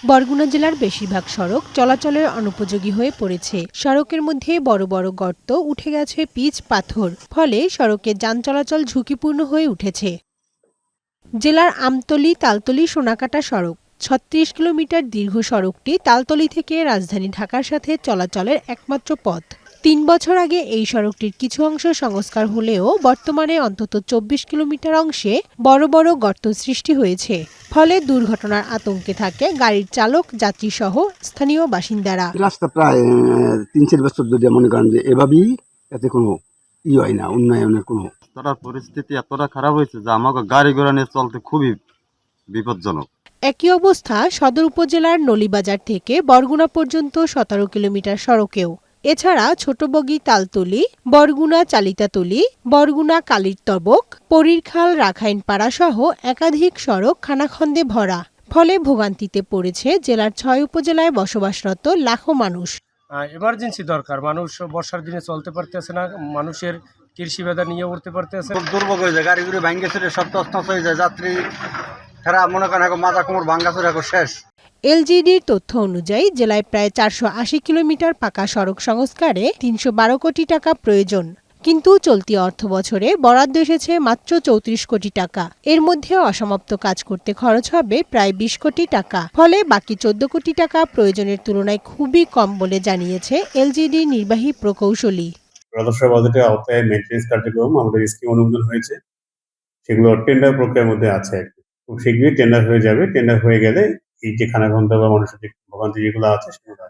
বরগুনা জেলার বেশিরভাগ সড়ক চলাচলের অনুপযোগী হয়ে পড়েছে। সড়কের মধ্যে বড় বড় গর্ত, উঠে গেছে পিচ পাথর, ফলে সড়কে যান চলাচল ঝুঁকিপূর্ণ হয়ে উঠেছে। জেলার আমতলী তালতলী সোনাকাটা সড়ক ৩৬ কিলোমিটার দীর্ঘ সড়কটি তালতলী থেকে রাজধানী ঢাকার সাথে চলাচলের একমাত্র পথ। ৩ বছর আগে এই সড়কটির কিছু অংশ সংস্কার হলেও বর্তমানে অন্তত ২৪ কিলোমিটার অংশে বড় বড় গর্ত সৃষ্টি হয়েছে। ফলে দুর্ঘটনার আতঙ্কে থাকে গাড়ির চালক, যাত্রী সহ স্থানীয় বাসিন্দারা। রাস্তা প্রায় ৩-৪ বছর ধরে মনে করেন যে এভাবেই, এতে কোনো হয় না, উন্নয়নের কোনো। রাস্তার পরিস্থিতি এতটা খারাপ হয়েছে যে আমাকে গাড়ি ঘোড়া নিয়ে চলতে খুবই বিপজ্জনক। একই অবস্থা সদর উপজেলার নলিবাজার থেকে বরগুনা পর্যন্ত ১৭ কিলোমিটার সড়কেও। এছাড়া ছোটবগী তালতলী, বরগুনা চালিতাতলী, বরগুনা কালীরতবক, পরীরখাল রাখাইনপাড়া সহ একাধিক সড়ক খানাখন্দে ভরা। ফলে ভোগান্তিতে পড়েছে জেলার ৬ উপজেলায় বসবাসরত লাখো মানুষ। এমার্জেন্সি দরকার, মানুষ বর্ষার দিনে চলতে পারতেছে না, মানুষের কৃষি বেদা নিয়ে উঠতে পারতেছে। খুব দুর্ভোগ হয়ে যায়, গাড়িগুলো ভাঙ্গে চলে সব তছনছ হয়ে যায়, যাত্রী তারা মনে করেন এখন মাথা কোমর ভাঙ্গা চলে এখন শেষ। এলজিডির তথ্য অনুযায়ী জেলায় প্রায় ৪৮০ কিলোমিটার পাকা সড়ক সংস্কারে ৩১২ কোটি টাকা প্রয়োজন। কিন্তু চলতি অর্থবছরে বরাদ্দ এসেছে মাত্র ৩৪ কোটি টাকা। এর মধ্যে অসমাপ্ত কাজ করতে খরচ হবে প্রায় ২০ কোটি টাকা। ফলে বাকি ১৪ কোটি টাকা প্রয়োজনের তুলনায় খুবই কম বলে জানিয়েছে এলজিডি নির্বাহী প্রকৌশলী। রাজস্ব বাজেটের আওতায় মেইনটেন্যান্স কার্যক্রম আমাদের স্কিম অনুমোদন হয়েছে, সেগুলো টেন্ডার প্রক্রিয়ার মধ্যে আছে। খুব শীঘ্রই টেন্ডার হয়ে যাবে। টেন্ডার হয়ে গেলে এই যে খানাখন্দা বা মানুষের যে ভোগান্তি যেগুলো আছে সেগুলো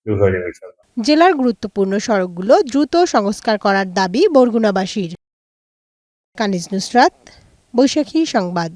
দূর হয়ে যাবে ইনশাআল্লাহ। জেলার গুরুত্বপূর্ণ সড়কগুলো দ্রুত সংস্কার করার দাবি বরগুনাবাসীর। কানিজ নুসরাত, বৈশাখী সংবাদ।